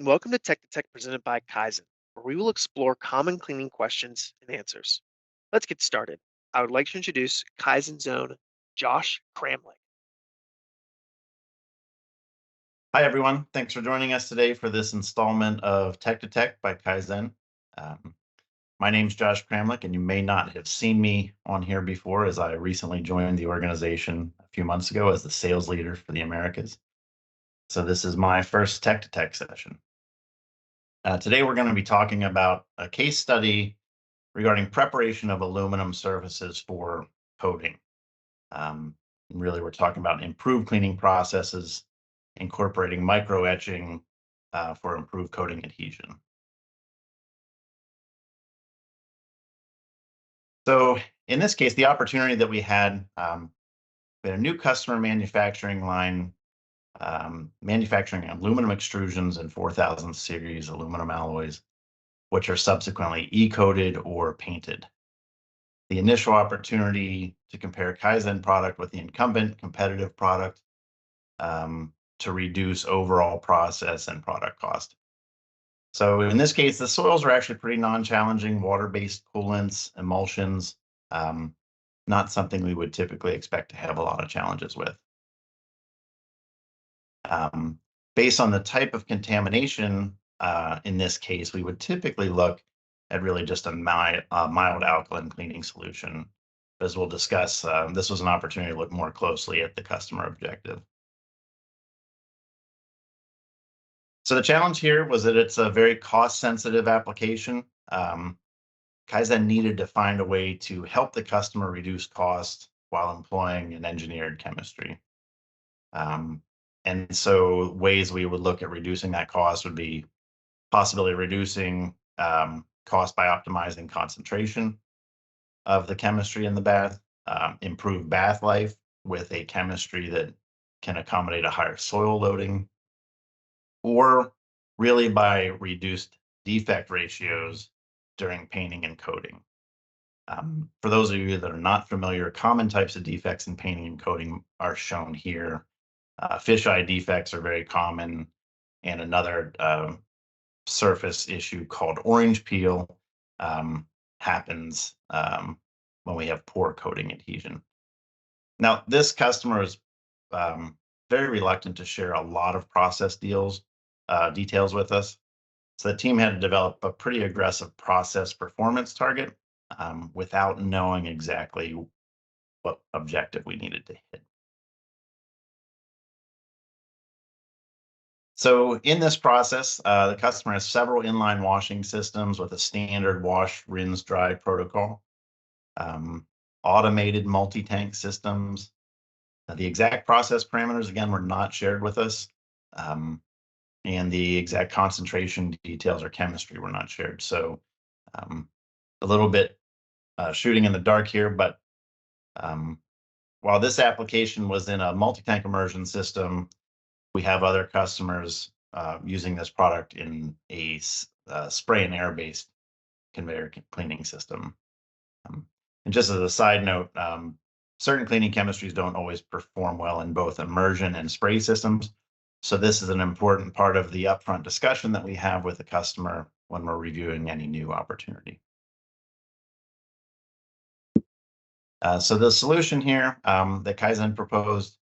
Welcome to Tech presented by KYZEN, where we will explore common cleaning questions and answers. Let's get started. I would like to introduce KYZEN's own Josh Kramlick. Hi, everyone. Thanks for joining us today for this installment of Tech to Tech by KYZEN. Um, my name's Josh Kramlick, and you may not have seen me on here before, as I recently joined the organization a few months ago as the sales leader for the Americas. So this is my first Tech to Tech session. Today, we're going to be talking about a case study regarding preparation of aluminum surfaces for coating. Really, we're talking about improved cleaning processes, incorporating micro-etching for improved coating adhesion. So in this case, the opportunity that we had a new customer manufacturing line, manufacturing aluminum extrusions and 4000 series aluminum alloys, which are subsequently e-coated or painted. The initial opportunity to compare KYZEN product with the incumbent competitive product to reduce overall process and product cost. So in this case, the soils are actually pretty non-challenging, water-based coolants, emulsions, not something we would typically expect to have a lot of challenges with. Based on the type of contamination, in this case, we would typically look at really just a mild alkaline cleaning solution. As we'll discuss, this was an opportunity to look more closely at the customer objective. So the challenge here was that it's a very cost-sensitive application. KYZEN needed to find a way to help the customer reduce cost while employing an engineered chemistry. And so ways we would look at reducing that cost would be possibly reducing cost by optimizing concentration of the chemistry in the bath, improve bath life with a chemistry that can accommodate a higher soil loading, or really by reduced defect ratios during painting and coating. For those of you that are not familiar, common types of defects in painting and coating are shown here. Fisheye defects are very common, and another surface issue called orange peel happens when we have poor coating adhesion. Now, this customer is very reluctant to share a lot of process details with us. So the team had to develop a pretty aggressive process performance target without knowing exactly what objective we needed to hit. So in this process, the customer has several inline washing systems with a standard wash, rinse, dry protocol, automated multi-tank systems. The exact process parameters, again, were not shared with us. And the exact concentration details or chemistry were not shared. So a little bit shooting in the dark here, but while this application was in a multi-tank immersion system, we have other customers using this product in a spray and air-based conveyor cleaning system. And just as a side note, certain cleaning chemistries don't always perform well in both immersion and spray systems. So this is an important part of the upfront discussion that we have with the customer when we're reviewing any new opportunity. So the solution here that KYZEN proposed,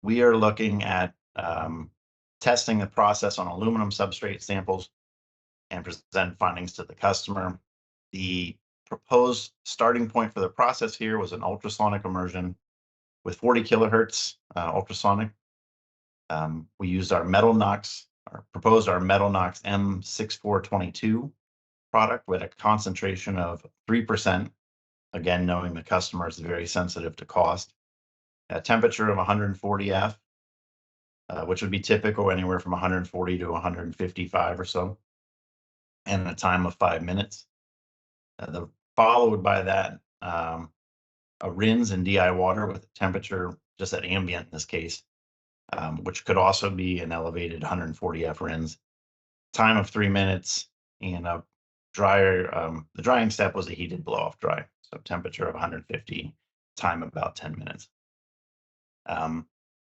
we are looking at testing the process on aluminum substrate samples and present findings to the customer. The proposed starting point for the process here was an ultrasonic immersion with 40 kilohertz ultrasonic. We used our proposed our METALNOX M6422 product with a concentration of 3%. Again, knowing the customer is very sensitive to cost. A temperature of 140 F, which would be typical anywhere from 140 to 155 or so, and a time of 5 minutes. Followed by that, a rinse in DI water with a temperature just at ambient in this case, which could also be an elevated 140 F rinse, time of 3 minutes, and a dryer. The drying step was a heated blow-off dry, so temperature of 150, time about 10 minutes.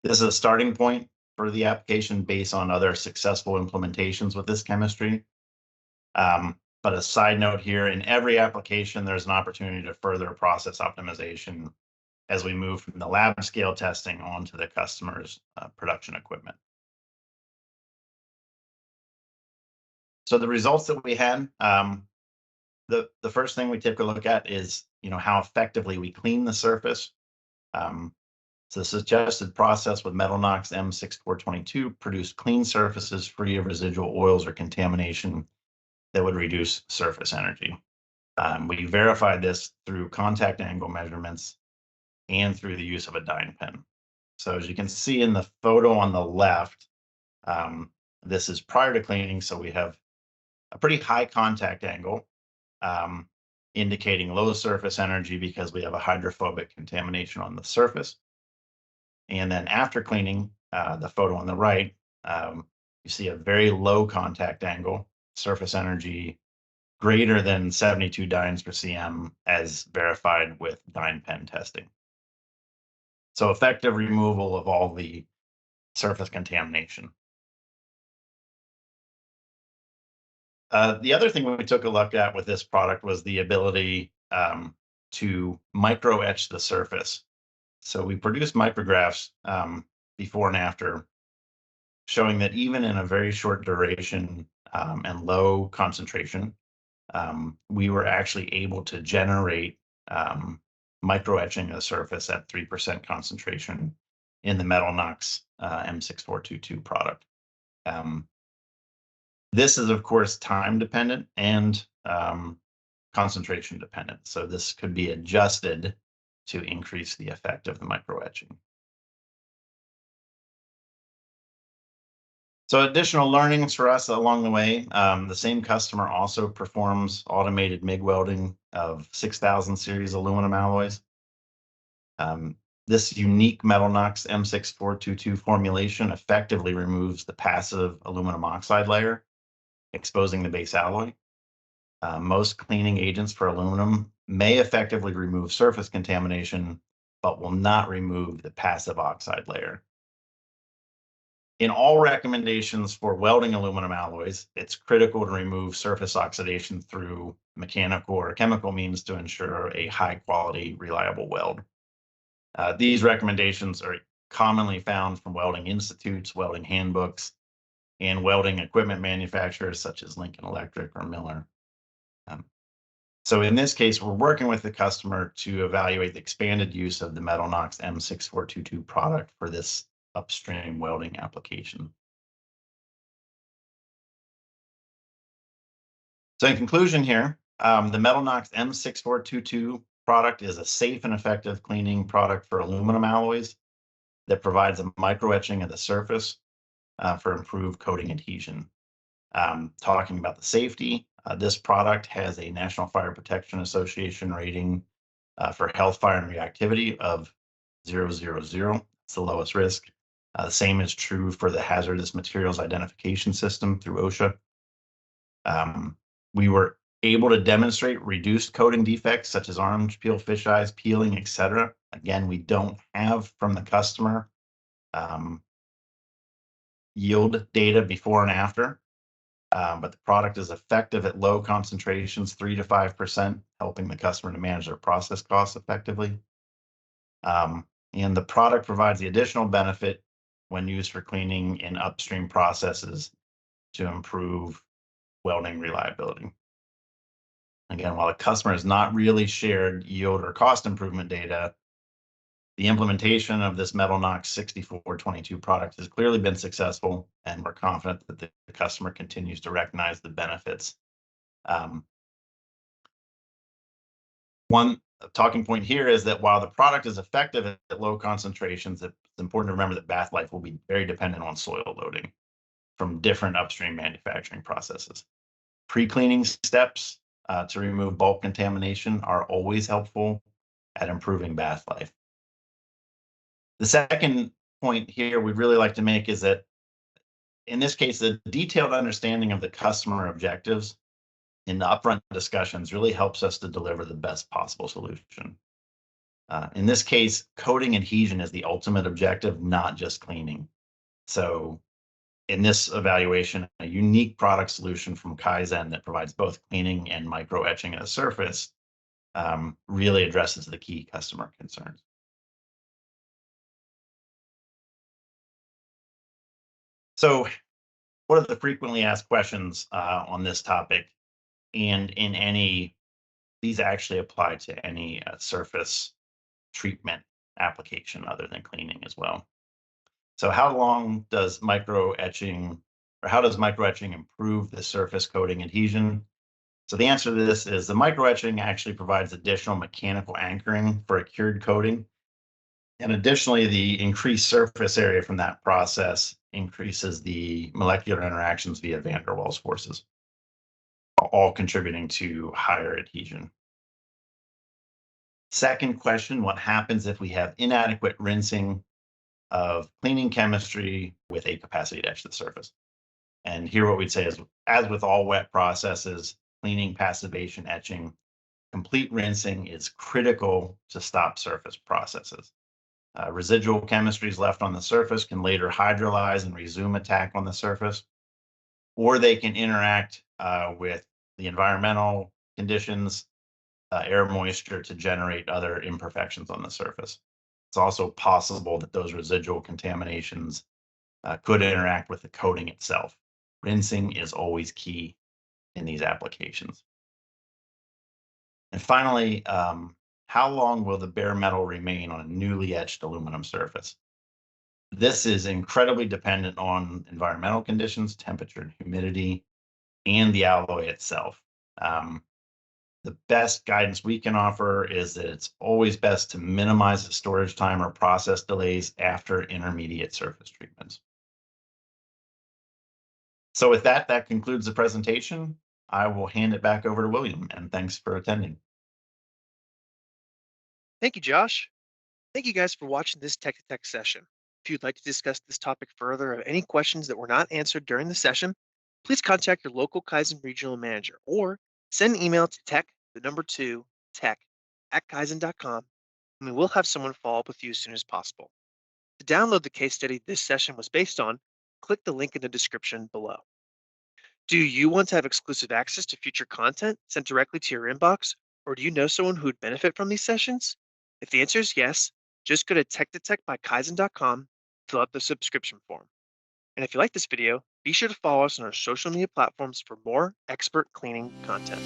This is a starting point. for the application based on other successful implementations with this chemistry. But a side note here, in every application, there's an opportunity to further process optimization as we move from the lab scale testing onto the customer's production equipment. So the results that we had, the first thing we take a look at is, how effectively we clean the surface. So the suggested process with METALNOX M6422 produced clean surfaces free of residual oils or contamination that would reduce surface energy. We verified this through contact angle measurements and through the use of a dyne pen. So as you can see in the photo on the left, this is prior to cleaning, so we have a pretty high contact angle, indicating low surface energy because we have a hydrophobic contamination on the surface. And then after cleaning, the photo on the right, you see a very low contact angle, surface energy greater than 72 dynes per cm as verified with dyne pen testing. So effective removal of all the surface contamination. The other thing we took a look at with this product was the ability to micro-etch the surface. So we produced micrographs before and after, showing that even in a very short duration and low concentration, we were actually able to generate micro-etching of the surface at 3% concentration in the METALNOX M6422 product. This is, of course, time dependent and concentration dependent. So this could be adjusted to increase the effect of the micro-etching. So additional learnings for us along the way, the same customer also performs automated MIG welding of 6000 series aluminum alloys. This unique METALNOX M6422 formulation effectively removes the passive aluminum oxide layer, exposing the base alloy. Most cleaning agents for aluminum may effectively remove surface contamination, but will not remove the passive oxide layer. In all recommendations for welding aluminum alloys, it's critical to remove surface oxidation through mechanical or chemical means to ensure a high quality, reliable weld. These recommendations are commonly found from welding institutes, welding handbooks, and welding equipment manufacturers such as Lincoln Electric or Miller. So in this case, we're working with the customer to evaluate the expanded use of the METALNOX M6422 product for this upstream welding application. So in conclusion here, the METALNOX M6422 product is a safe and effective cleaning product for aluminum alloys that provides a micro-etching of the surface for improved coating adhesion. Talking about the safety, this product has a National Fire Protection Association rating for health, fire, and reactivity of 000. It's the lowest risk. The same is true for the Hazardous Materials Identification System through OSHA. We were able to demonstrate reduced coating defects such as orange peel, fish eyes, peeling, etc. Again, we don't have from the customer yield data before and after, but the product is effective at low concentrations, 3 to 5%, helping the customer to manage their process costs effectively. And the product provides the additional benefit when used for cleaning in upstream processes to improve welding reliability. Again, while the customer has not really shared yield or cost improvement data, the implementation of this METALNOX 6422 product has clearly been successful, and we're confident that the customer continues to recognize the benefits. One talking point here is that while the product is effective at low concentrations, it's important to remember that bath life will be very dependent on soil loading from different upstream manufacturing processes. Pre-cleaning steps to remove bulk contamination are always helpful at improving bath life. The second point here we'd really like to make is that in this case, the detailed understanding of the customer objectives in the upfront discussions really helps us to deliver the best possible solution. In this case, coating adhesion is the ultimate objective, not just cleaning. So in this evaluation, a unique product solution from KYZEN that provides both cleaning and micro-etching at a surface really addresses the key customer concerns. So what are the frequently asked questions on this topic? And these actually apply to any surface treatment application other than cleaning as well. So how long does micro-etching, or how does micro-etching improve the surface coating adhesion? So the answer to this is the micro-etching actually provides additional mechanical anchoring for a cured coating. And additionally, the increased surface area from that process increases the molecular interactions via van der Waals forces, all contributing to higher adhesion. Second question, what happens if we have inadequate rinsing of cleaning chemistry with a capacity to etch the surface? And here what we'd say is, as with all wet processes, cleaning, passivation, etching, complete rinsing is critical to stop surface processes. Residual chemistries left on the surface can later hydrolyze and resume attack on the surface, or they can interact with the environmental conditions, air moisture, to generate other imperfections on the surface. It's also possible that those residual contaminations could interact with the coating itself. Rinsing is always key in these applications. And finally, how long will the bare metal remain on a newly etched aluminum surface? This is incredibly dependent on environmental conditions, temperature and humidity, and the alloy itself. The best guidance we can offer is that it's always best to minimize the storage time or process delays after intermediate surface treatments. So with that, that concludes the presentation. I will hand it back over to William, and thanks for attending. Thank you, Josh. Thank you guys for watching this Tech to Tech session. If you'd like to discuss this topic further or have any questions that were not answered during the session, please contact your local KYZEN regional manager or send an email to tech@kyzen.com, and we will have someone follow up with you as soon as possible. To download the case study this session was based on, click the link in the description below. Do you want to have exclusive access to future content sent directly to your inbox, or do you know someone who would benefit from these sessions? If the answer is yes, just go to tech2tech.kyzen.com, fill out the subscription form. And if you like this video, be sure to follow us on our social media platforms for more expert cleaning content.